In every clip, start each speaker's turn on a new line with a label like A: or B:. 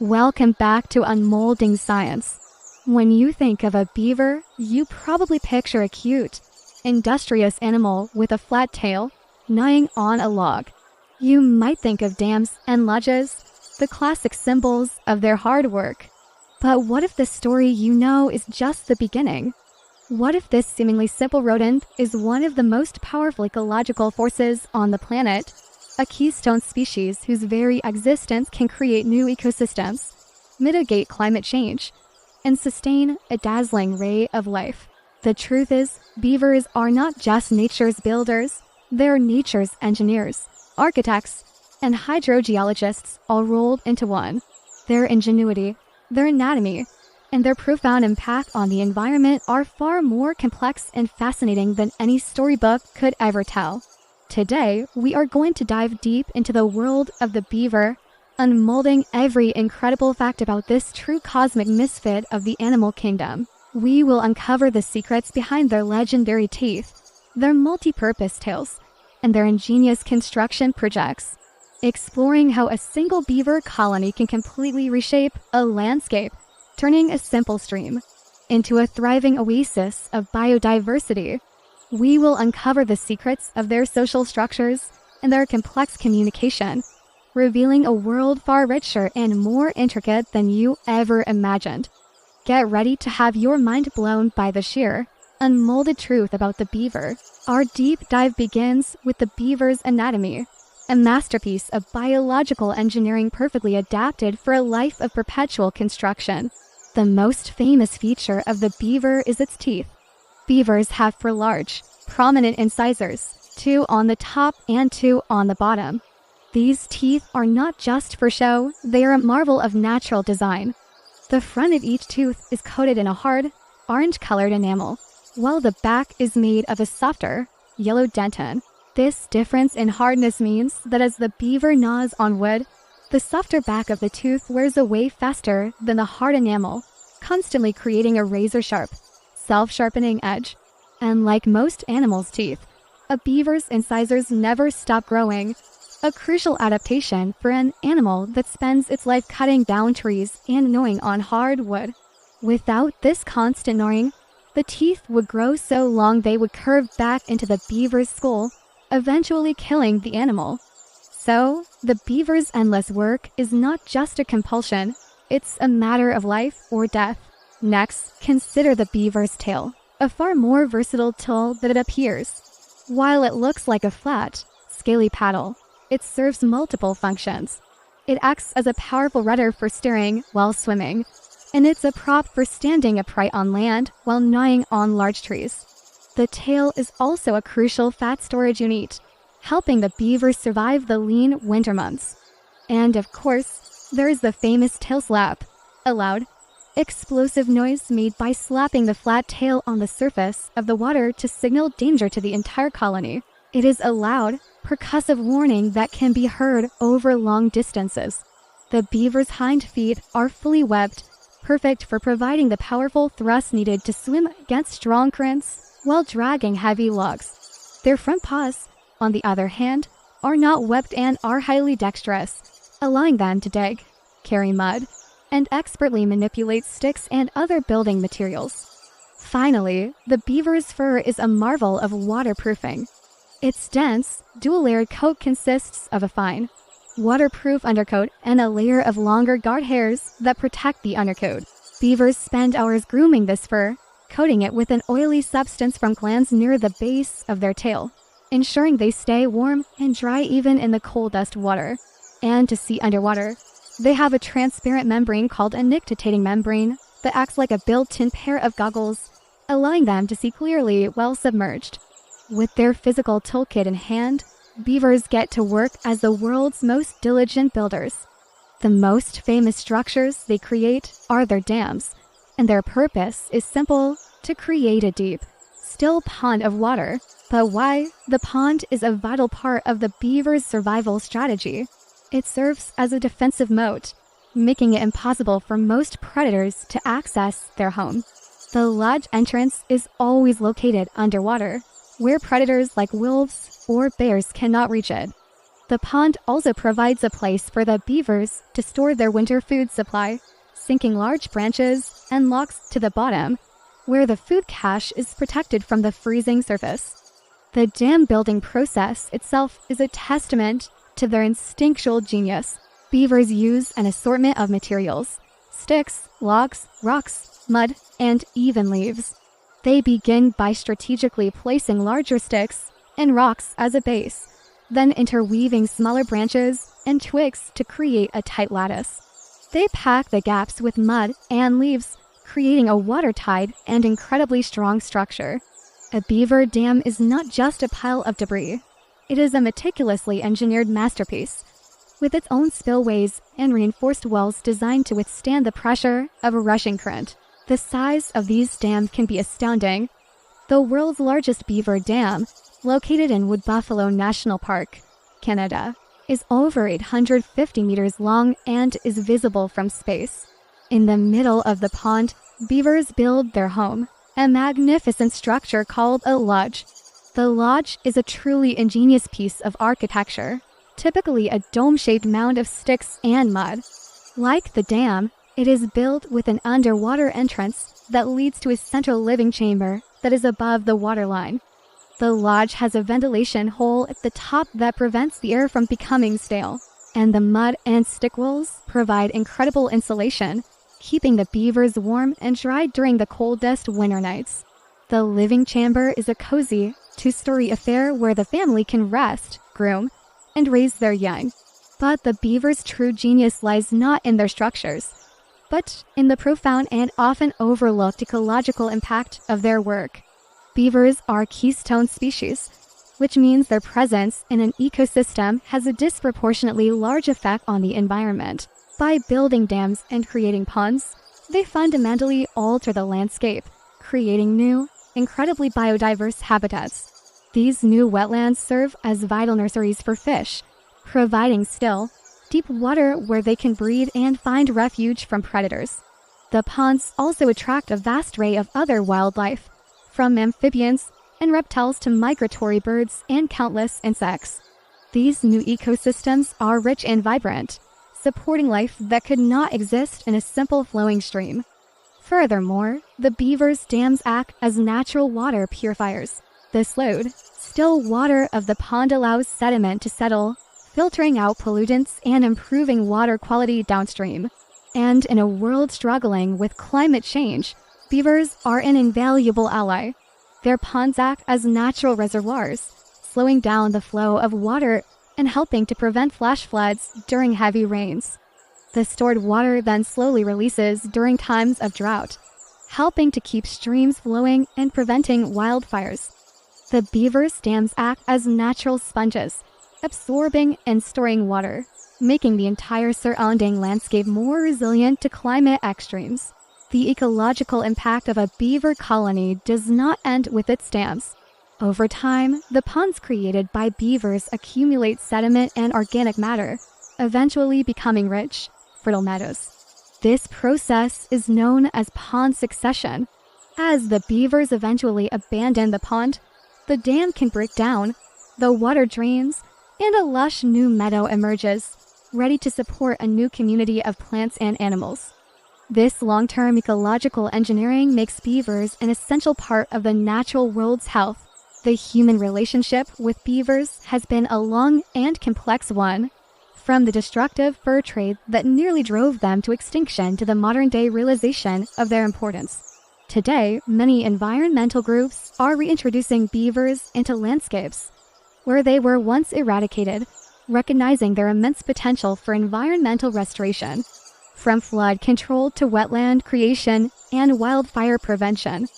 A: Welcome back to Unmolding Science. When you think of a beaver, you probably picture a cute, industrious animal with a flat tail, gnawing on a log. You might think of dams and lodges, the classic symbols of their hard work. But what if the story you know is just the beginning? What if this seemingly simple rodent is one of the most powerful ecological forces on the planet? A keystone species whose very existence can create new ecosystems, mitigate climate change, and sustain a dazzling ray of life. The truth is, beavers are not just nature's builders, they're nature's engineers, architects, and hydrogeologists all rolled into one. Their ingenuity, their anatomy, and their profound impact on the environment are far more complex and fascinating than any storybook could ever tell. Today, we are going to dive deep into the world of the beaver, unmolding every incredible fact about this true cosmic misfit of the animal kingdom. We will uncover the secrets behind their legendary teeth, their multi-purpose tails, and their ingenious construction projects, exploring how a single beaver colony can completely reshape a landscape, turning a simple stream into a thriving oasis of biodiversity. We will uncover the secrets of their social structures and their complex communication, revealing a world far richer and more intricate than you ever imagined. Get ready to have your mind blown by the sheer, unmolded truth about the beaver. Our deep dive begins with the beaver's anatomy, a masterpiece of biological engineering perfectly adapted for a life of perpetual construction. The most famous feature of the beaver is its teeth. Beavers have four large, prominent incisors, 2 on the top and 2 on the bottom. These teeth are not just for show, they are a marvel of natural design. The front of each tooth is coated in a hard, orange-colored enamel, while the back is made of a softer, yellow dentin. This difference in hardness means that as the beaver gnaws on wood, the softer back of the tooth wears away faster than the hard enamel, constantly creating a razor-sharp, self-sharpening edge. And like most animals' teeth, a beaver's incisors never stop growing, a crucial adaptation for an animal that spends its life cutting down trees and gnawing on hard wood. Without this constant gnawing, the teeth would grow so long they would curve back into the beaver's skull, eventually killing the animal. So, the beaver's endless work is not just a compulsion, it's a matter of life or death. Next, consider the beaver's tail, a far more versatile tool than it appears. While it looks like a flat, scaly paddle, it serves multiple functions. It acts as a powerful rudder for steering while swimming, and it's a prop for standing upright on land while gnawing on large trees. The tail is also a crucial fat storage unit, helping the beaver survive the lean winter months. And of course, there is the famous tail slap, a loud, explosive noise made by slapping the flat tail on the surface of the water to signal danger to the entire colony. It is a loud, percussive warning that can be heard over long distances. The beaver's hind feet are fully webbed, perfect for providing the powerful thrust needed to swim against strong currents while dragging heavy logs. Their front paws, on the other hand, are not webbed and are highly dexterous, allowing them to dig, carry mud, and expertly manipulate sticks and other building materials. Finally, the beaver's fur is a marvel of waterproofing. Its dense, dual-layered coat consists of a fine, waterproof undercoat and a layer of longer guard hairs that protect the undercoat. Beavers spend hours grooming this fur, coating it with an oily substance from glands near the base of their tail, ensuring they stay warm and dry even in the coldest water. And to see underwater, they have a transparent membrane called a nictitating membrane that acts like a built-in pair of goggles, allowing them to see clearly while submerged. With their physical toolkit in hand, beavers get to work as the world's most diligent builders. The most famous structures they create are their dams, and their purpose is simple: to create a deep, still pond of water. But why? The pond is a vital part of the beaver's survival strategy. It serves as a defensive moat, making it impossible for most predators to access their home. The lodge entrance is always located underwater, where predators like wolves or bears cannot reach it. The pond also provides a place for the beavers to store their winter food supply, sinking large branches and logs to the bottom, where the food cache is protected from the freezing surface. The dam building process itself is a testament to their instinctual genius. Beavers use an assortment of materials: sticks, logs, rocks, mud, and even leaves. They begin by strategically placing larger sticks and rocks as a base, then interweaving smaller branches and twigs to create a tight lattice. They pack the gaps with mud and leaves, creating a watertight and incredibly strong structure. A beaver dam is not just a pile of debris. It is a meticulously engineered masterpiece, with its own spillways and reinforced walls designed to withstand the pressure of a rushing current. The size of these dams can be astounding. The world's largest beaver dam, located in Wood Buffalo National Park, Canada, is over 850 meters long and is visible from space. In the middle of the pond, beavers build their home, a magnificent structure called a lodge. The lodge is a truly ingenious piece of architecture, typically a dome-shaped mound of sticks and mud. Like the dam, it is built with an underwater entrance that leads to a central living chamber that is above the waterline. The lodge has a ventilation hole at the top that prevents the air from becoming stale, and the mud and stick walls provide incredible insulation, keeping the beavers warm and dry during the coldest winter nights. The living chamber is a cozy, two-story affair where the family can rest, groom, and raise their young. But the beavers' true genius lies not in their structures, but in the profound and often overlooked ecological impact of their work. Beavers are keystone species, which means their presence in an ecosystem has a disproportionately large effect on the environment. By building dams and creating ponds, they fundamentally alter the landscape, creating new, incredibly biodiverse habitats. These new wetlands serve as vital nurseries for fish, providing still, deep water where they can breed and find refuge from predators. The ponds also attract a vast array of other wildlife, from amphibians and reptiles to migratory birds and countless insects. These new ecosystems are rich and vibrant, supporting life that could not exist in a simple flowing stream. Furthermore, the beavers' dams act as natural water purifiers. The slowed, still water of the pond allows sediment to settle, filtering out pollutants and improving water quality downstream. And in a world struggling with climate change, beavers are an invaluable ally. Their ponds act as natural reservoirs, slowing down the flow of water and helping to prevent flash floods during heavy rains. The stored water then slowly releases during times of drought, helping to keep streams flowing and preventing wildfires. The beavers' dams act as natural sponges, absorbing and storing water, making the entire surrounding landscape more resilient to climate extremes. The ecological impact of a beaver colony does not end with its dams. Over time, the ponds created by beavers accumulate sediment and organic matter, eventually becoming rich, fertile meadows. This process is known as pond succession. As the beavers eventually abandon the pond, the dam can break down, the water drains, and a lush new meadow emerges, ready to support a new community of plants and animals. This long-term ecological engineering makes beavers an essential part of the natural world's health. The human relationship with beavers has been a long and complex one, from the destructive fur trade that nearly drove them to extinction to the modern-day realization of their importance. Today, many environmental groups are reintroducing beavers into landscapes where they were once eradicated, recognizing their immense potential for environmental restoration. From flood control to wetland creation and wildfire prevention.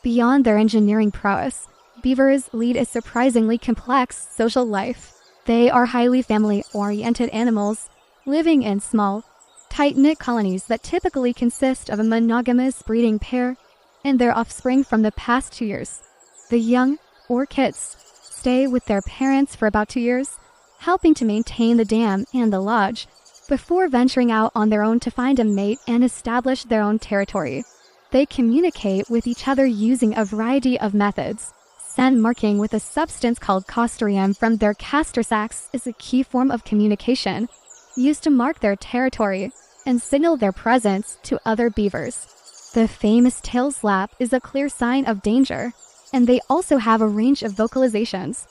A: Beyond their engineering prowess, beavers lead a surprisingly complex social life. They are highly family-oriented animals, living in small, tight-knit colonies that typically consist of a monogamous breeding pair and their offspring from the past 2 years. The young, or kits, stay with their parents for about 2 years, helping to maintain the dam and the lodge, before venturing out on their own to find a mate and establish their own territory. They communicate with each other using a variety of methods: Scent marking with a substance called Castoreum from their castor sacs is a key form of communication, used to mark their territory and signal their presence to other beavers. The famous tail slap is a clear sign of danger, and they also have a range of vocalizations,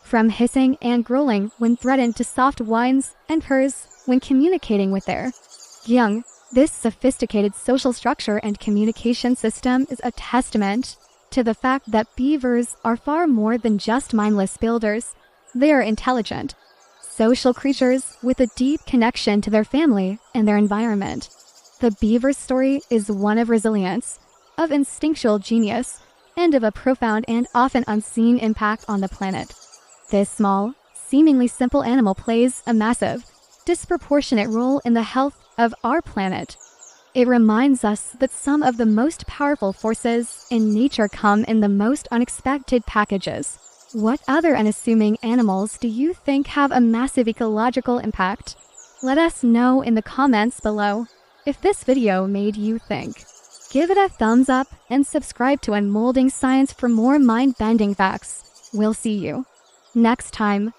A: from hissing and growling when threatened to soft whines and purrs when communicating with their young. This sophisticated social structure and communication system is a testament to the fact that beavers are far more than just mindless builders. They are intelligent, social creatures with a deep connection to their family and their environment. The beaver's story is one of resilience, of instinctual genius, and of a profound and often unseen impact on the planet. This small, seemingly simple animal plays a massive, disproportionate role in the health of our planet. It reminds us that some of the most powerful forces in nature come in the most unexpected packages. What other unassuming animals do you think have a massive ecological impact? Let us know in the comments below. If this video made you think, give it a thumbs up and subscribe to Unmolding Science for more mind-bending facts. We'll see you next time.